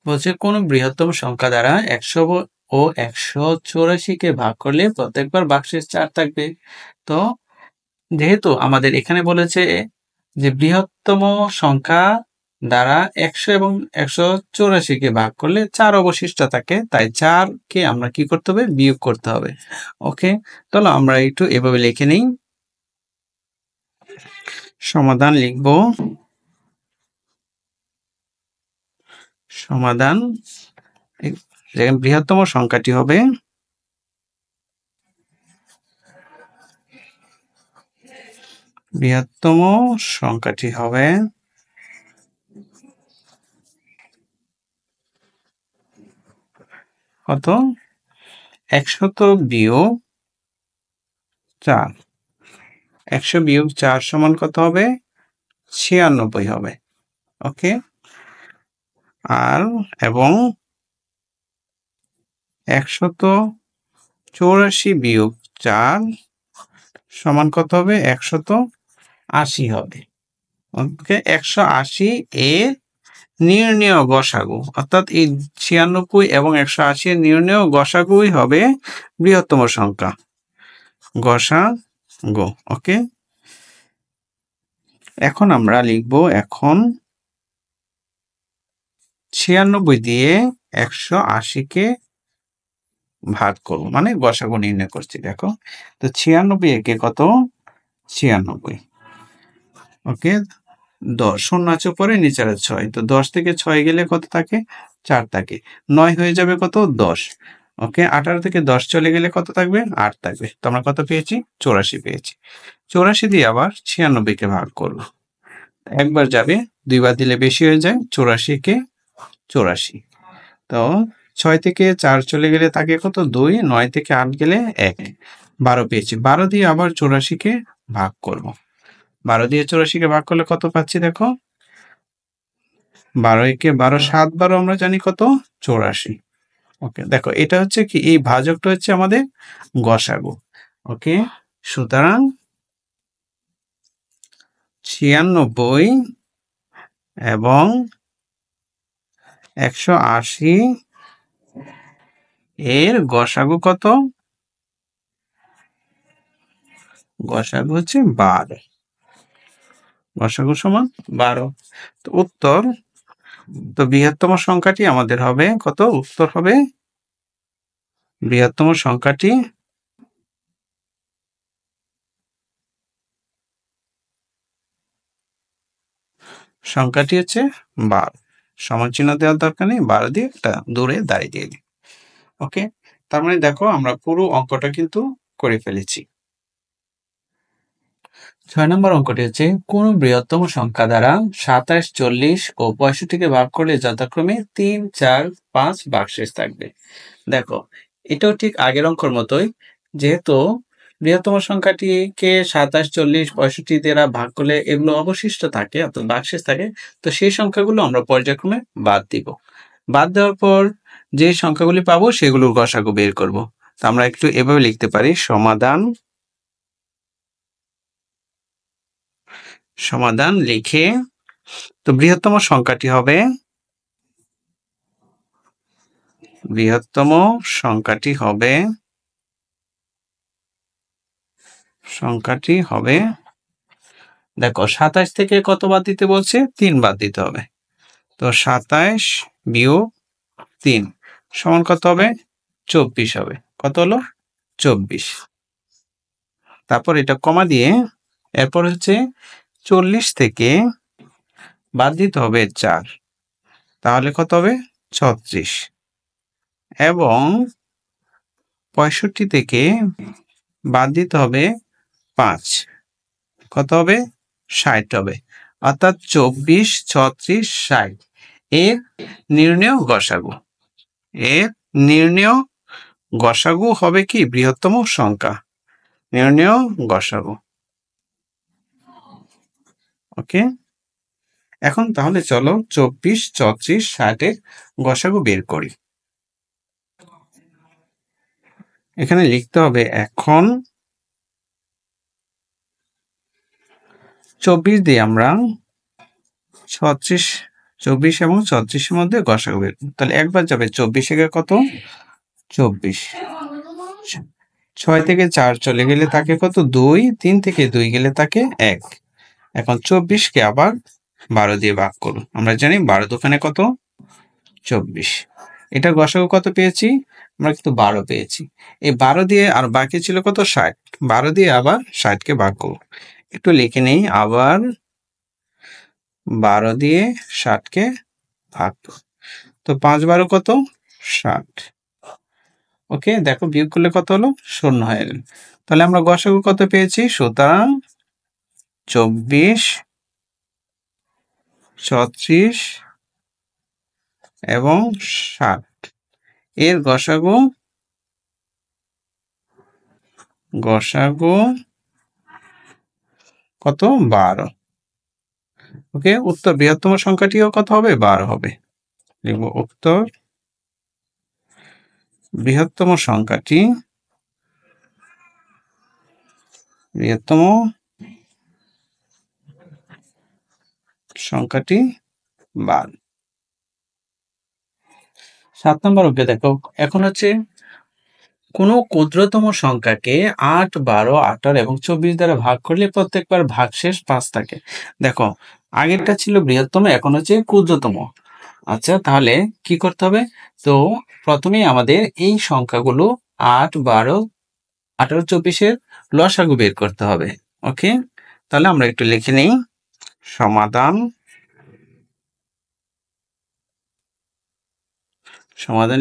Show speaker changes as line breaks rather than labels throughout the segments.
বলছে কোন বৃহত্তম সংখ্যা দ্বারা 100 ও 184 কে ভাগ করলে প্রত্যেকবার ভাগশেষ 4 থাকবে। তো যেহেতু আমাদের এখানে বলেছে যে বৃহত্তম সংখ্যা দ্বারা 100 এবং 184 কে ভাগ করলে 4 অবশিষ্ট থাকে, তাই 4 কে আমরা কি করতে হবে, বিয়োগ করতে হবে। ওকে, চলো আমরা একটু এভাবে লিখে নিই। সমাধান লিখব, সমাধান বৃহত্তম সংখ্যাটি হবে কত, 100 বিয়োগ 4। 100 বিয়োগ 4 সমান কত হবে, 96 হবে। ওকে, আর এবং 184 বিয়োগ 4 সমান কত হবে, 180 হবে। ওকে, 180 এর নির্ণেয় গসাগু, অর্থাৎ এই 96 এবং 180 এর নির্ণেয় গসাগুই হবে বৃহত্তম সংখ্যা, গসাগু। ওকে, এখন আমরা লিখব, এখন 96 দিয়ে 180 কে ভাগ করব, মানে গসাগু নির্ণয় করছি। দেখো তো 96 একে কত, 96। ওকে, 10 শূন্য আছে পরে, নিচে 6, তো 10 থেকে 6 গেলে কত থাকে, 4 থাকে। 9 হয়ে যাবে কত, 10। ওকে, 18 থেকে 10 চলে গেলে কত থাকবে, 8 থাকবে। তো আমরা কত পেয়েছি, 84 পেয়েছি। 84 দিয়ে আবার 96 কে ভাগ করব, একবার যাবে, দুইবার দিলে বেশি হয়ে যায়, 84 কে 84। তো 6 থেকে 4 চলে গেলে থাকে কত, 2। 9 থেকে 8 গেলে 1, 12 পেয়েছি। 12 দিয়ে আবার 84 কে ভাগ করব। 12 দিয়ে 84 কে ভাগ করলে কত পাচ্ছি, দেখো 12 একে 12, 7 12 আমরা জানি কত, 84। ওকে, দেখো এটা হচ্ছে কি, এই ভাজকটা হচ্ছে আমাদের গসাগু। ওকে, সুতরাং 96 এবং 180 এর গসাগু কত, গসাগু হচ্ছে 12। গসাগু সমান 12। তো উত্তর, তো বৃহত্তম সংখ্যাটি আমাদের হবে কত, উত্তর হবে বৃহত্তম সংখ্যাটি হচ্ছে 12। সমান চিহ্ন দেওয়ার দরকার নেই, 12 দিয়ে একটা দূরে দাঁড়িয়ে দিয়ে দিই। ওকে, তার মানে দেখো আমরা পুরো অঙ্কটা কিন্তু করে ফেলেছি। 6 নম্বর অঙ্কটি হচ্ছে কোন বৃহত্তম সংখ্যা দ্বারা 27, 40 ও 65 কে ভাগ করলে যথাক্রমে 3, 4, 5 ভাগশেষ থাকবে। দেখো এটাও ঠিক আগের অঙ্কর মতোই, যেহেতু বৃহত্তম সংখ্যাটিকে 27, 40, 65 দ্বারা ভাগ করলে এগুলো অবশিষ্ট থাকে, অর্থাৎ ভাগশেষ থাকে। তো সেই সংখ্যাগুলো আমরা পর্যায়ক্রমে বাদ দিব। বাদ দেওয়ার পর যে সংখ্যাগুলি পাবো সেগুলোর গসাগু বের করব। তো আমরা একটু এভাবে লিখতে পারি, সমাধান লিখে, তো বৃহত্তম সংখ্যাটি হবে, সংখ্যাটি হবে দেখো 27 থেকে কত বাদ দিতে বলছে, 3 বাদ দিতে হবে। তো 27 বিয়োগ 3 সমান কত হবে, 24 হবে। কত হলো, 24। তারপর এটা কমা দিয়ে এরপর হচ্ছে 40 থেকে বাদ দিতে হবে 4, তাহলে কত হবে, 36। এবং 65 থেকে বাদ দিতে হবে 5, কত হবে, 60 হবে। অর্থাৎ 24, 36, 60 এর নির্ণেয় গসাগু হবে কি, বৃহত্তম সংখ্যা, নির্ণেয় গসাগু। ওকে, এখন তাহলে চলো 24, 34, 60 এর গসাগু বের করি। এখানে লিখতে হবে, এখন 24 দিয়ে আমরা 36 24 এবং 34-এর মধ্যে গসাগু বের করব। তাহলে একবার যাবে 24 একে কত 24, 6 থেকে 4 চলে গেলে থাকে কত 2, 3 থেকে 2 গেলে থাকে 1। এখন 24-কে আবার 12 দিয়ে ভাগ করব। আমরা জানি 12 দোকানে কত 24। এটা গসাগু কত পেয়েছি, আমরা কিন্তু 12 পেয়েছি। এই 12 দিয়ে আর বাকি ছিল কত 60, 12 দিয়ে আবার 60-কে ভাগ করব। একটু লিখে নেই, আবার 12 দিয়ে 60-কে ভাগ। তো 5-12 কত 60। ওকে, দেখো বিয়োগ করলে কত হলো, 0 হয়ে গেল। তাহলে আমরা গসাগু কত পেয়েছি, সুতরাং 24, 36 এবং 60 এর গসাগু কত 12। ওকে, উত্তর বৃহত্তম সংখ্যাটিও কত হবে, 12 হবে। লিখব উত্তর বৃহত্তম সংখ্যাটি 12। 7 নম্বর ওকে দেখো, এখন হচ্ছে কোনো ক্ষুদ্রতম সংখ্যাকে 8, 12, 18 এবং 24 দ্বারা ভাগ করলে প্রত্যেকবার ভাগশেষ 5 থাকে। দেখো আগেরটা ছিল বৃহত্তম, এখন হচ্ছে ক্ষুদ্রতম। আচ্ছা, তাহলে কি করতে হবে, তো প্রথমেই আমাদের এই সংখ্যাগুলো 8, 12, 18, 24-এর লসাগু বের করতে হবে। ওকে, তাহলে আমরা একটু লিখে নেই, সমাধান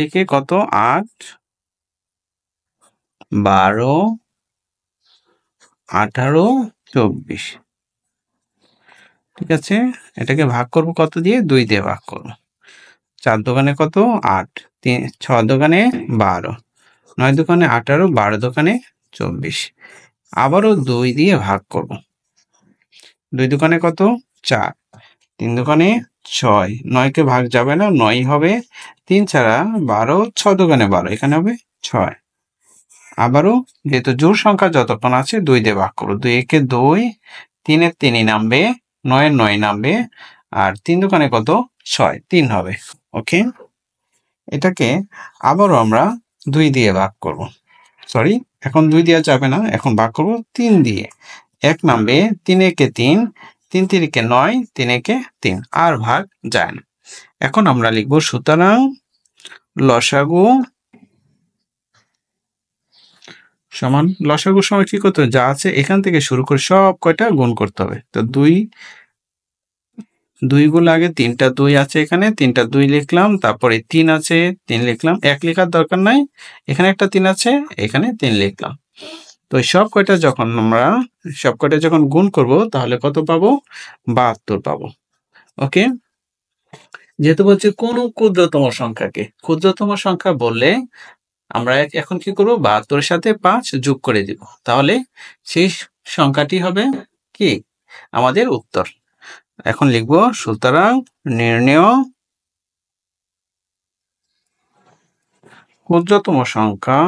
লিখে কত 8, 12, 18, 24। ঠিক আছে, এটাকে ভাগ করব কত দিয়ে, 2 দিয়ে ভাগ করব। 4 দোকানে কত 8, 6 দোকানে 12, 9 দোকানে 18, 12 দোকানে 24। আবারও 2 দিয়ে ভাগ করব। 2 দোকানে কত 4, 3 দোকানে 6, 9-কে ভাগ যাবে না, 9 হবে। 3 ছাড়া 12, 6 দোকানে 12, এখানে হবে 6। আবারও যেহেতু জোড় সংখ্যা যতক্ষণ আছে 2 দিয়ে ভাগ করব। 2 একে 2, 3 এর 3ই নামবে, 9 এর 9 নামবে, আর 3 দোকানে কত 6, 3 হবে। ওকে, এটাকে আবারও আমরা 2 দিয়ে ভাগ করব। সরি, এখন 2 দেওয়া যাবে না, এখন ভাগ করব 3 দিয়ে। 1 নামবে, 3 একে 3, 3 তিরিকে 9, 3 একে 3, আর ভাগ যায় না। এখন আমরা লিখব সুতরাং লসাগু সমান, লসাগুর সময় কি করতে হবে, যা আছে এখান থেকে শুরু করে সব কয়টা গুণ করতে হবে। তো 2 গুলো আগে 3টা 2 আছে, এখানে 3টা 2 লিখলাম, তারপরে 3 আছে 3 লিখলাম, 1 লেখার দরকার নাই, এখানে একটা 3 আছে, এখানে 3 লিখলাম। তো সব কয়টা যখন গুণ করব তাহলে কত পাবো, 72 পাবো। ওকে, যেহেতু বলছে কোন ক্ষুদ্রতম সংখ্যা বললে আমরা এখন কি করব, 72-এর সাথে 5 যোগ করে দিব, তাহলে সেই সংখ্যাটি হবে কি আমাদের উত্তর। এখন লিখব সুতরাং নির্ণেয় ক্ষুদ্রতম সংখ্যা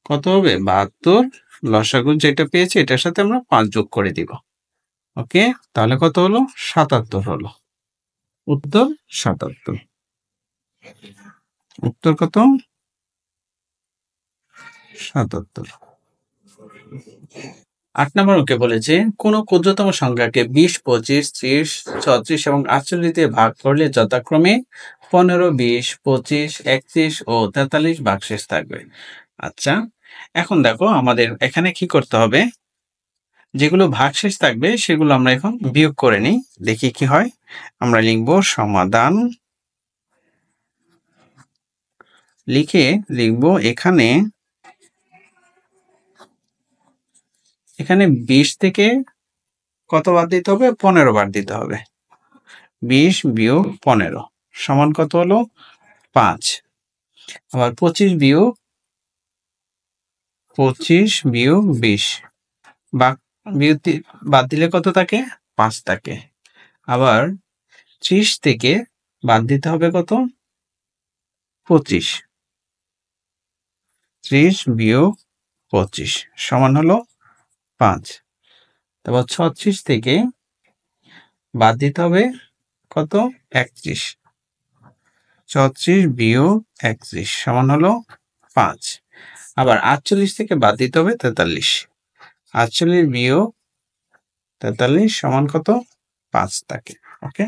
কত হবে, 72। লসাগু যেটা পেয়েছি এটার সাথে আমরা 5 যোগ করে দিব। ওকে, তাহলে কত হলো, 77 হলো। উত্তর 77। উত্তর কত, 77। 8 নম্বর ওকে বলেছে কোন ক্ষুদ্রতম সংখ্যাকে 20, 25, 30, 36 এবং 48 দিয়ে ভাগ করলে যথাক্রমে 15, 20, 25, 31 ও 43 ভাগশেষ থাকবে। আচ্ছা, এখন দেখো আমাদের এখানে কি করতে হবে, যেগুলো ভাগশেষ থাকবে সেগুলো আমরা এখন বিয়োগ করে নিই, দেখি কি হয়। আমরা লিখব সমাধান লিখে লিখব এখানে 20 থেকে কত বাদ দিতে হবে, 15 বাদ দিতে হবে। 20 বিয়োগ 15 সমান কত হলো, 5। আবার 25 বিয়োগ 20 বাদ দিলে কত থাকে, 5 থাকে। আবার 30 থেকে বাদ দিতে হবে কত, 25। 30 বিয়োগ 25 সমান হলো 5। তারপর 36 থেকে বাদ দিতে হবে কত? 31। 36 বিয়োগ 31 সমান হলো 5। আবার 48 থেকে বাদ দিতে হবে 43। 48 বিয়োগ 43 সমান কত? 5 থাকে। ওকে,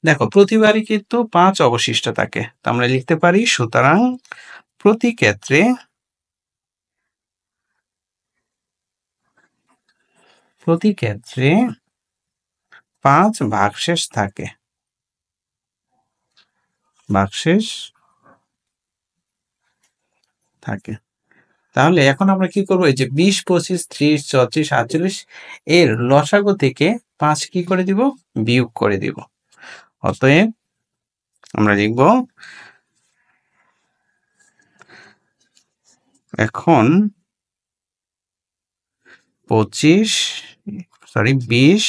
দেখো প্রতিবারই কিন্তু 5 অবশিষ্ট থাকে। তো আমরা লিখতে পারি সুতরাং প্রতি ক্ষেত্রে 5 ভাগশেষ থাকে। ভাগশেষ থাকে। তাহলে এখন আমরা কি করব? এই যে 20, 25, 30, 34, 48 এর লসাগু থেকে 5 কি করে দিব? বিয়োগ করে দিব। অতএব আমরা লিখব এখন 20, 25,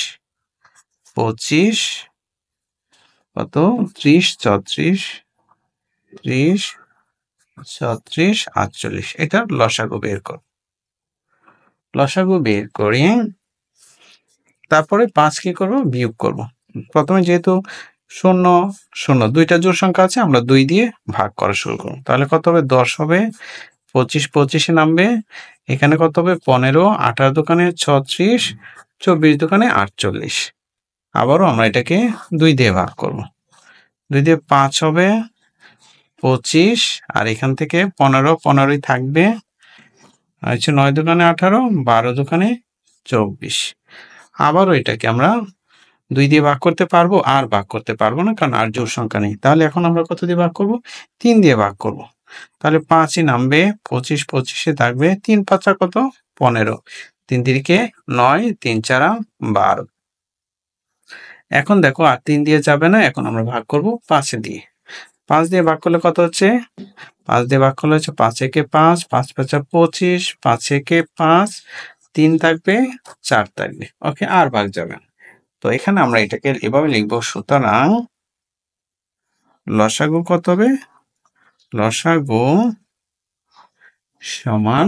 কত? 30, 34, 30, 36, 48 এটার লসাগু বের কর। লসাগু বের করে তারপরে 5 কি করব? বিয়োগ করব। প্রথমে যেহেতু 0, 0 দুইটা জোড় সংখ্যা আছে, আমরা 2 দিয়ে ভাগ করা শুরু করব। তাহলে কত হবে? 10 হবে। 25 25 এ নামবে। এখানে কত হবে? 15, 18 দোকানে 36, 24 দোকানে 48। আবারও আমরা এটাকে 2 দিয়ে ভাগ করব। 2 দিয়ে 5 হবে, 25 আর এখান থেকে 15, 15ই থাকবে। আর হচ্ছে 9 দোকানে 18, 12 দোকানে 24। আবারও এটাকে আমরা 2 দিয়ে ভাগ করতে পারবো? আর ভাগ করতে পারবো না, কারণ আর জোড় সংখ্যা নেই। তাহলে এখন আমরা কত দিয়ে ভাগ করব? 3 দিয়ে ভাগ করব। তাহলে 5ই নামবে, 25 25 এ থাকবে। 3 5 কত? 15। 3 তিরিকে 9, 3 4 12। এখন দেখো আর 3 দিয়ে যাবে না, এখন আমরা ভাগ করব 5 দিয়ে। 5 দিয়ে ভাগ করলে কত হচ্ছে? 5 দিয়ে ভাগ করলে হচ্ছে 5 একে 5, 5 5 25, 5 একে 5, 3 থাকবে, 4 থাকবে। ওকে, আর ভাগ যাবে না। তো এখানে আমরা এটাকে এভাবে লিখব, সুতরাং লসাগু কত হবে? লসাগু সমান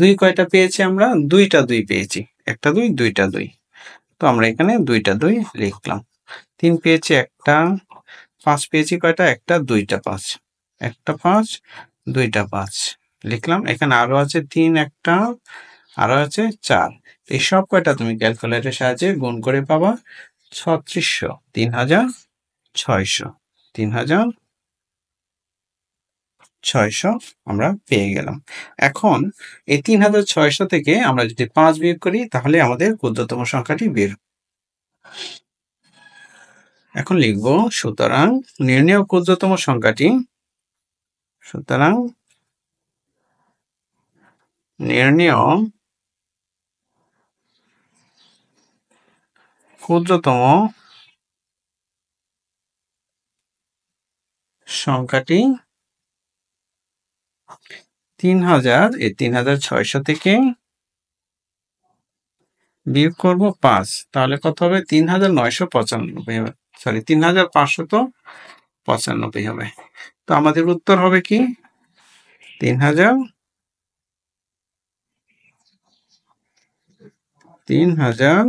2 কয়টা পেয়েছি আমরা? 2টা 2 পেয়েছি। একটা 2, 2টা 2। তো আমরা এখানে 2টা 2 লিখলাম। 3 পেয়েছি একটা, 5 পেয়েছি কয়টা? একটা, 2টা 5। একটা 5, 2টা 5 লিখলাম। এখানে আরো আছে 3 একটা, আরো আছে 4। এই সব কয়টা তুমি ক্যালকুলেটরের সাহায্যে গুণ করে পাবা 3600, 3600, 3600 আমরা পেয়ে গেলাম। এখন এই 3600 থেকে আমরা যদি 5 বিয়োগ করি তাহলে আমাদের ক্ষুদ্রতম সংখ্যাটি বের। এখন লিখব, সুতরাং নির্ণেয় ক্ষুদ্রতম সংখ্যাটি, সুতরাং নির্ণেয় ক্ষুদ্রতম সংখ্যাটি 3000, এই 3600 থেকে বিয়োগ করব 5। তাহলে কত হবে? 3995 হবে। সরি, 3595 হবে। তো আমাদের উত্তর হবে কি? 3595।